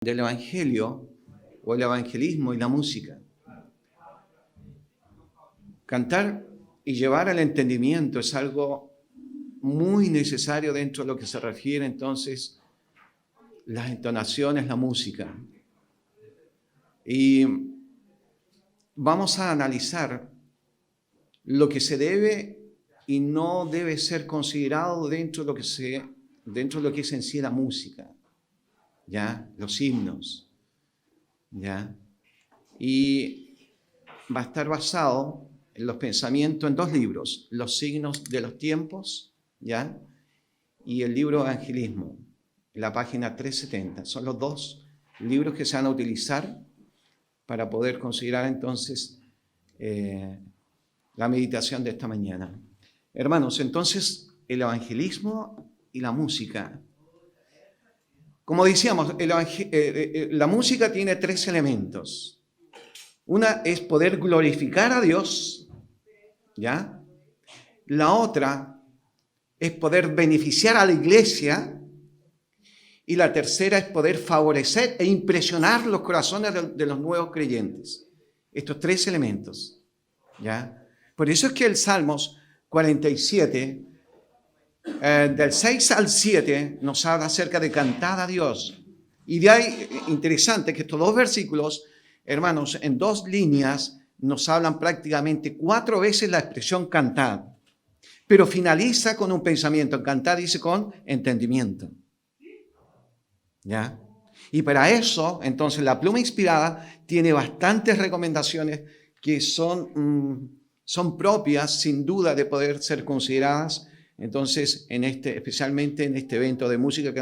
del Evangelio o el evangelismo y la música. Cantar y llevar al entendimiento es algo muy necesario dentro de lo que se refiere entonces las entonaciones, la música. Y vamos a analizar lo que se debe y no debe ser considerado dentro de lo que es en sí la música, ¿ya? Los himnos, ¿ya? Y va a estar basado en los pensamientos en dos libros, Los signos de los tiempos, ¿ya? Y el libro Evangelismo, en la página 370. Son los dos libros que se van a utilizar para poder considerar entonces la meditación de esta mañana. Hermanos, entonces el evangelismo y la música. Como decíamos, la música tiene tres elementos. Una es poder glorificar a Dios, ¿ya? La otra es poder beneficiar a la iglesia. Y la tercera es poder favorecer e impresionar los corazones de los nuevos creyentes. Estos tres elementos, ¿ya? Por eso es que el Salmos 47, del 6 al 7, nos habla acerca de cantar a Dios. Y de ahí, interesante que estos dos versículos, hermanos, en dos líneas, nos hablan prácticamente 4 veces la expresión cantar. Pero finaliza con un pensamiento. Cantar dice con entendimiento. ¿Ya? Y para eso, entonces, la pluma inspirada tiene bastantes recomendaciones que son propias, sin duda, de poder ser consideradas, entonces, especialmente en este evento de música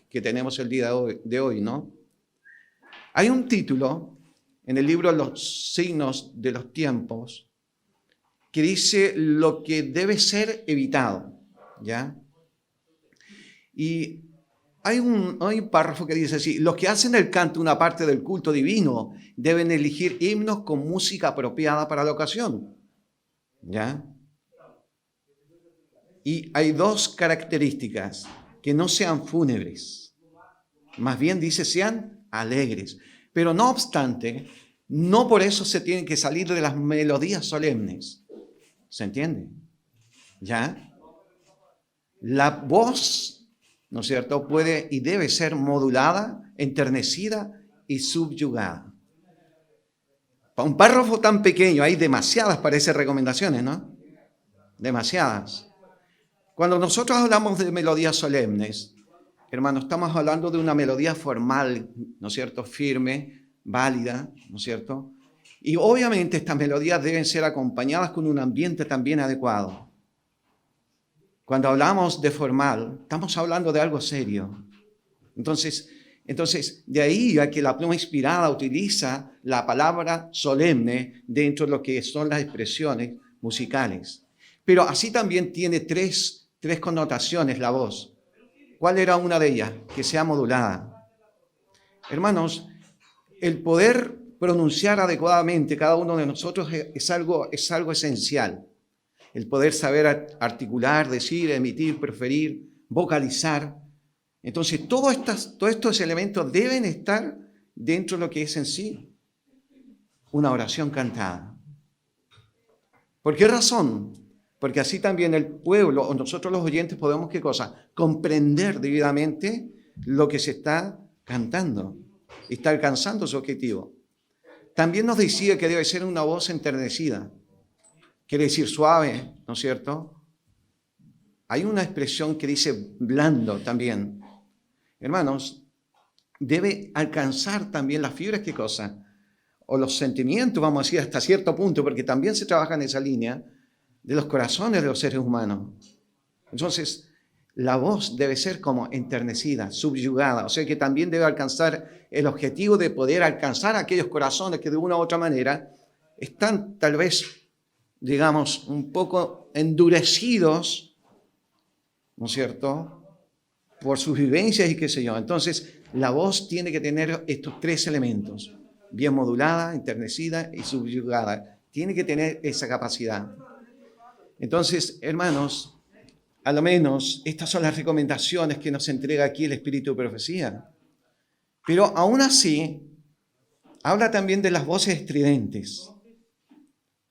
que tenemos el día de hoy, ¿no? Hay un título en el libro Los signos de los tiempos que dice lo que debe ser evitado, ¿ya? Y hay un párrafo que dice así: los que hacen el canto una parte del culto divino deben elegir himnos con música apropiada para la ocasión, ¿ya? Y hay dos características: que no sean fúnebres, más bien dice sean alegres. Pero no obstante, no por eso se tienen que salir de las melodías solemnes. ¿Se entiende? ¿Ya? La voz, ¿no es cierto?, puede y debe ser modulada, enternecida y subyugada. Para un párrafo tan pequeño hay demasiadas, parece, recomendaciones, ¿no? Demasiadas. Cuando nosotros hablamos de melodías solemnes, hermanos, estamos hablando de una melodía formal, ¿no es cierto?, firme, válida, ¿no es cierto? Y obviamente estas melodías deben ser acompañadas con un ambiente también adecuado. Cuando hablamos de formal, estamos hablando de algo serio. Entonces, de ahí a que la pluma inspirada utiliza la palabra solemne dentro de lo que son las expresiones musicales. Pero así también tiene tres connotaciones la voz. ¿Cuál era una de ellas? Que sea modulada. Hermanos, el poder pronunciar adecuadamente cada uno de nosotros es algo esencial. El poder saber articular, decir, emitir, preferir, vocalizar. Entonces, todos estos elementos deben estar dentro de lo que es en sí una oración cantada. ¿Por qué razón? Porque así también el pueblo, o nosotros los oyentes, podemos, ¿qué cosa? Comprender debidamente lo que se está cantando y está alcanzando su objetivo. También nos decía que debe ser una voz enternecida. Quiere decir suave, ¿no es cierto? Hay una expresión que dice blando también. Hermanos, debe alcanzar también las fibras, ¿qué cosa? O los sentimientos, vamos a decir, hasta cierto punto, porque también se trabaja en esa línea, de los corazones de los seres humanos. Entonces, la voz debe ser como enternecida, subyugada, o sea que también debe alcanzar el objetivo de poder alcanzar aquellos corazones que de una u otra manera están tal vez, digamos, un poco endurecidos, ¿no es cierto?, por sus vivencias y qué sé yo. Entonces, la voz tiene que tener estos tres elementos: bien modulada, enternecida y subyugada. Tiene que tener esa capacidad. Entonces, hermanos, a lo menos estas son las recomendaciones que nos entrega aquí el Espíritu de Profecía. Pero aún así, habla también de las voces estridentes.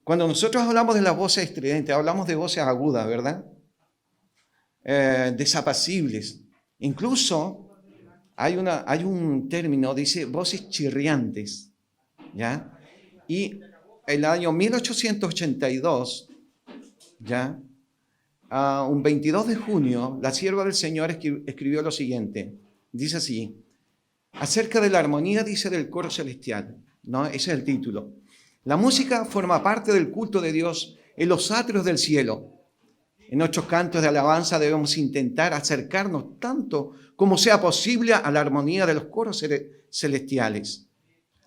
Cuando nosotros hablamos de las voces estridentes, hablamos de voces agudas, ¿verdad? Desapacibles. Incluso hay un término, dice voces chirriantes, ¿ya? Y el año 1882, ¿ya? Un 22 de junio, la sierva del Señor escribió lo siguiente. Dice así: acerca de la armonía, dice, del coro celestial, ¿no? Ese es el título. La música forma parte del culto de Dios en los atrios del cielo. En nuestros cantos de alabanza debemos intentar acercarnos tanto como sea posible a la armonía de los coros celestiales.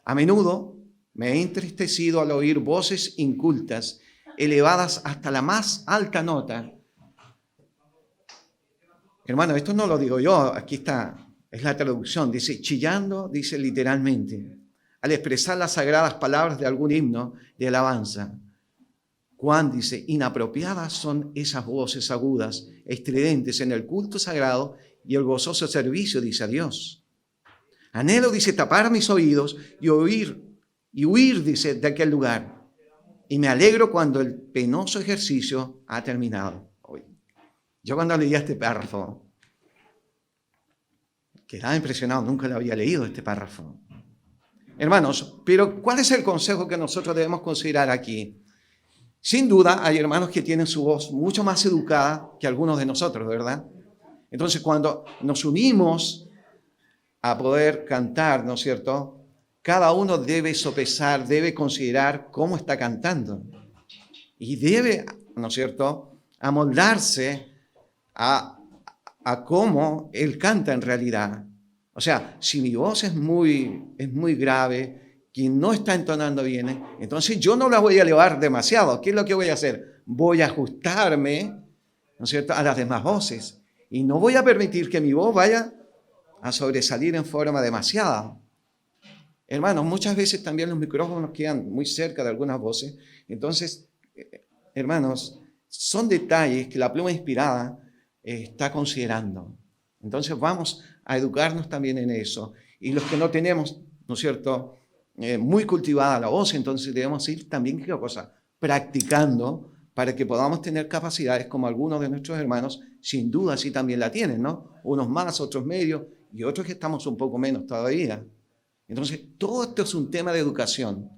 A menudo me he entristecido al oír voces incultas, elevadas hasta la más alta nota. Hermano, esto no lo digo yo, aquí está, es la traducción, dice chillando, dice literalmente, al expresar las sagradas palabras de algún himno de alabanza. Cuán, dice, inapropiadas son esas voces agudas, estridentes en el culto sagrado y el gozoso servicio, dice, a Dios. Anhelo, dice, tapar mis oídos y huir, dice, de aquel lugar. Y me alegro cuando el penoso ejercicio ha terminado. Yo cuando leía este párrafo, quedaba impresionado, nunca lo había leído este párrafo. Hermanos, pero ¿cuál es el consejo que nosotros debemos considerar aquí? Sin duda, hay hermanos que tienen su voz mucho más educada que algunos de nosotros, ¿verdad? Entonces, cuando nos unimos a poder cantar, ¿no es cierto? Cada uno debe sopesar, debe considerar cómo está cantando. Y debe, ¿no es cierto?, amoldarse a cómo él canta en realidad. O sea, si mi voz es muy grave, que no está entonando bien, entonces yo no la voy a elevar demasiado. ¿Qué es lo que voy a hacer? Voy a ajustarme, ¿no es cierto?, a las demás voces. Y no voy a permitir que mi voz vaya a sobresalir en forma demasiada. Hermanos, muchas veces también los micrófonos quedan muy cerca de algunas voces. Entonces, hermanos, son detalles que la pluma inspirada está considerando. Entonces vamos a educarnos también en eso. Y los que no tenemos, ¿no es cierto?, muy cultivada la voz, entonces debemos ir también, ¿qué cosa?, practicando para que podamos tener capacidades como algunos de nuestros hermanos, sin duda sí también la tienen, ¿no? Unos más, otros medios y otros que estamos un poco menos todavía. Entonces, todo esto es un tema de educación.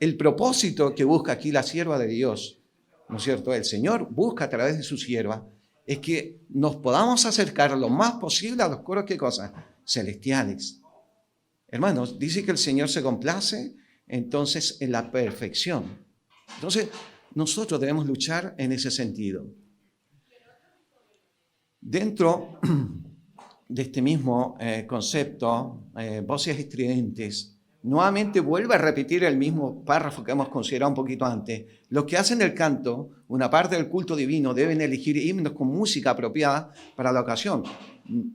El propósito que busca aquí la sierva de Dios, ¿no es cierto?, el Señor busca a través de su sierva, es que nos podamos acercar lo más posible a los coros, ¿qué cosa?, celestiales. Hermanos, dice que el Señor se complace entonces en la perfección. Entonces, nosotros debemos luchar en ese sentido. Dentro de este mismo concepto, voces estridentes, nuevamente vuelve a repetir el mismo párrafo que hemos considerado un poquito antes. Los que hacen el canto, una parte del culto divino, deben elegir himnos con música apropiada para la ocasión.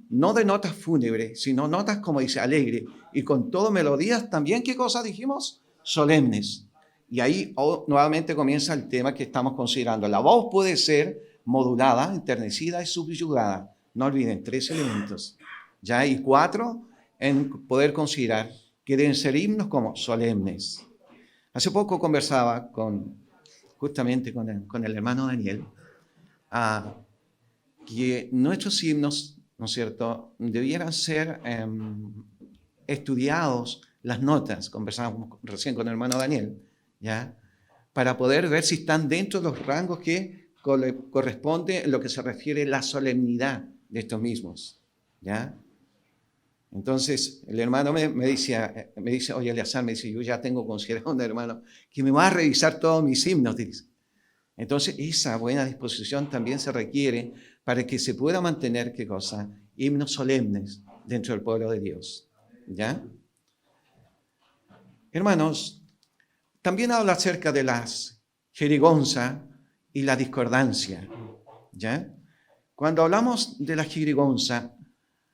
No de notas fúnebres, sino notas, como dice, alegre, y con todo melodías también, ¿qué cosa dijimos? Solemnes. Y ahí nuevamente comienza el tema que estamos considerando. La voz puede ser modulada, enternecida y subyugada. No olviden, 3 elementos. Ya hay 4 en poder considerar que deben ser himnos como solemnes. Hace poco conversaba justamente con el hermano Daniel, que nuestros himnos, ¿no es cierto?, debieran ser estudiados, las notas, conversábamos recién con el hermano Daniel, ¿ya?, para poder ver si están dentro de los rangos que corresponde en lo que se refiere a la solemnidad de estos mismos, ¿ya? Entonces, el hermano me dice, oye, Eleazar, me dice, yo ya tengo considerado un hermano que me va a revisar todos mis himnos, dice. Entonces, esa buena disposición también se requiere para que se pueda mantener, ¿qué cosa?, himnos solemnes dentro del pueblo de Dios, ¿ya? Hermanos, también habla acerca de las jerigonza y la discordancia, ¿ya? Cuando hablamos de la jerigonza,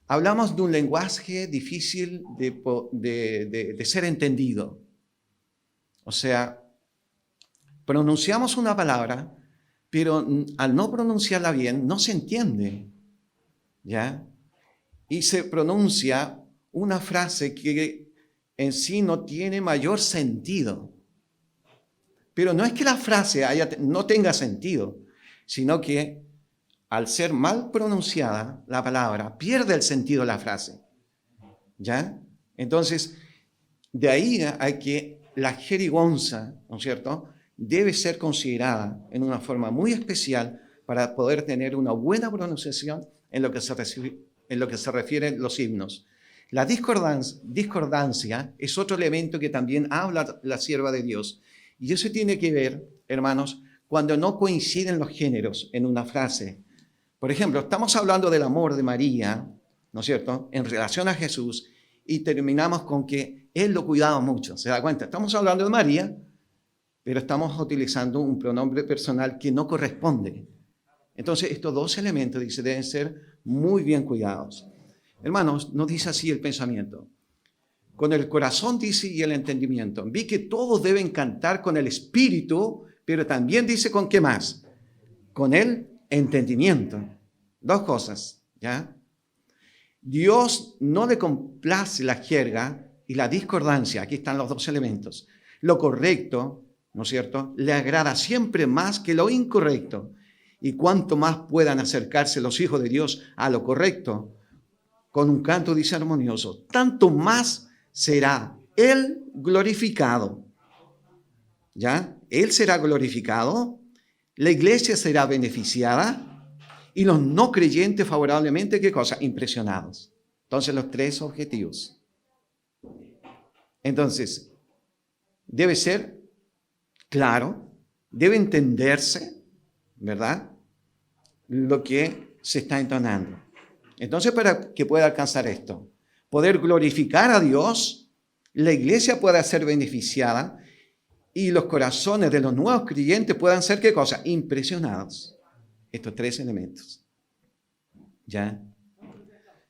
hablamos de un lenguaje difícil de ser entendido. O sea, pronunciamos una palabra, pero al no pronunciarla bien, no se entiende, ¿ya? Y se pronuncia una frase que en sí no tiene mayor sentido. Pero no es que la frase no tenga sentido, sino que al ser mal pronunciada la palabra, pierde el sentido de la frase. ¿Ya? Entonces, de ahí hay que la jerigonza, ¿no es cierto?, debe ser considerada en una forma muy especial para poder tener una buena pronunciación en lo que se refiere a los himnos. La discordancia es otro elemento que también habla la sierva de Dios. Y eso tiene que ver, hermanos, cuando no coinciden los géneros en una frase. Por ejemplo, estamos hablando del amor de María, ¿no es cierto?, en relación a Jesús, y terminamos con que Él lo cuidaba mucho. ¿Se da cuenta? Estamos hablando de María, pero estamos utilizando un pronombre personal que no corresponde. Entonces, estos dos elementos, dice, deben ser muy bien cuidados. Hermanos, nos dice así el pensamiento. Con el corazón, dice, y el entendimiento. Vi que todos deben cantar con el espíritu, pero también dice con qué más. Con el entendimiento. Dos cosas, ¿ya? Dios no le complace la jerga y la discordancia. Aquí están los dos elementos. Lo correcto, ¿no es cierto?, le agrada siempre más que lo incorrecto. Y cuanto más puedan acercarse los hijos de Dios a lo correcto, con un canto, dice, armonioso, tanto más será Él glorificado. ¿Ya? Él será glorificado, la iglesia será beneficiada y los no creyentes favorablemente, ¿qué cosa? Impresionados. Entonces, los tres objetivos. Entonces, debe ser claro, debe entenderse, ¿verdad?, lo que se está entonando. Entonces, para que pueda alcanzar esto, poder glorificar a Dios, la iglesia pueda ser beneficiada y los corazones de los nuevos creyentes puedan ser, ¿qué cosa? Impresionados. Estos tres elementos. ¿Ya?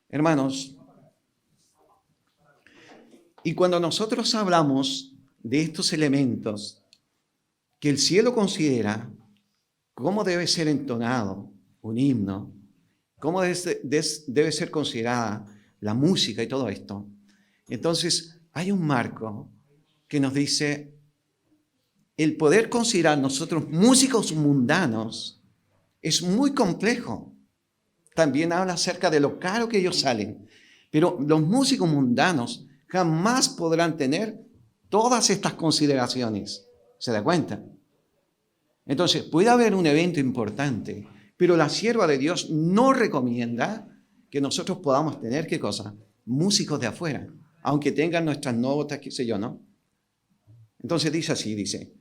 Hermanos, y cuando nosotros hablamos de estos elementos que el cielo considera cómo debe ser entonado un himno, cómo debe ser considerada la música y todo esto, entonces hay un marco que nos dice el poder considerar nosotros músicos mundanos es muy complejo. También habla acerca de lo caro que ellos salen, pero los músicos mundanos jamás podrán tener todas estas consideraciones. ¿Se da cuenta? Entonces, puede haber un evento importante, pero la sierva de Dios no recomienda que nosotros podamos tener, ¿qué cosa? Músicos de afuera, aunque tengan nuestras notas, qué sé yo, ¿no? Entonces dice así, dice,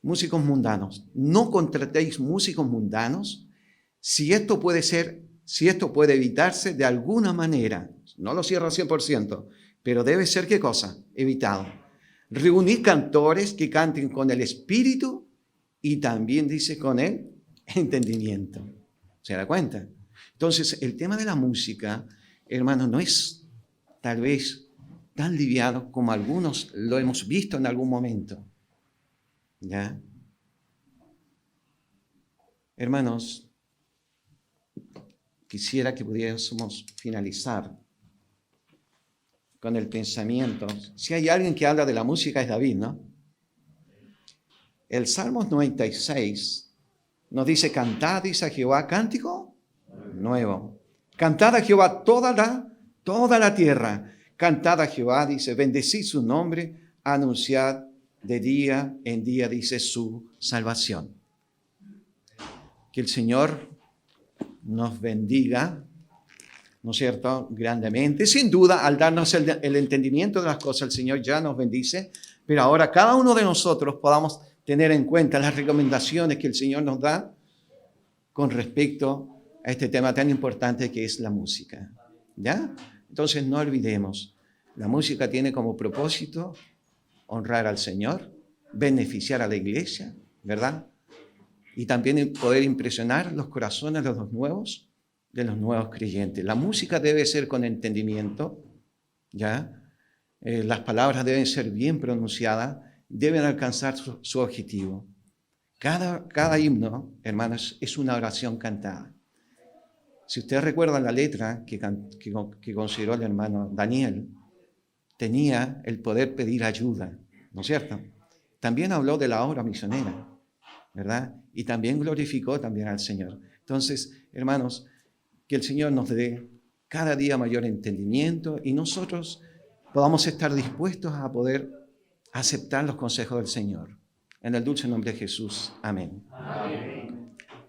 músicos mundanos, no contratéis músicos mundanos si esto puede evitarse de alguna manera. No lo cierro al 100%, pero debe ser, ¿qué cosa? Evitado. Reunir cantores que canten con el espíritu y también dice con el entendimiento. ¿Se da cuenta? Entonces, el tema de la música, hermano, no es tal vez tan liviano como algunos lo hemos visto en algún momento. ¿Ya? Hermanos, quisiera que pudiésemos finalizar con el pensamiento. Si hay alguien que habla de la música es David, ¿no? El Salmos 96 nos dice, cantad, dice a Jehová, cántico nuevo. Cantad a Jehová toda la tierra. Cantad a Jehová, dice, bendecid su nombre, anunciad de día en día, dice, su salvación. Que el Señor nos bendiga, ¿no es cierto?, grandemente. Sin duda, al darnos el entendimiento de las cosas, el Señor ya nos bendice, pero ahora cada uno de nosotros podamos tener en cuenta las recomendaciones que el Señor nos da con respecto a este tema tan importante que es la música. ¿Ya? Entonces no olvidemos, la música tiene como propósito honrar al Señor, beneficiar a la iglesia, ¿verdad? Y también poder impresionar los corazones de los nuevos creyentes. La música debe ser con entendimiento, ¿ya? Las palabras deben ser bien pronunciadas, deben alcanzar su objetivo. Cada himno, hermanos, es una oración cantada. Si usted recuerda la letra que consideró el hermano Daniel, tenía el poder pedir ayuda, ¿no es cierto? También habló de la obra misionera, ¿verdad? Y también glorificó también al Señor. Entonces, hermanos, que el Señor nos dé cada día mayor entendimiento y nosotros podamos estar dispuestos a poder aceptar los consejos del Señor. En el dulce nombre de Jesús. Amén. Amén.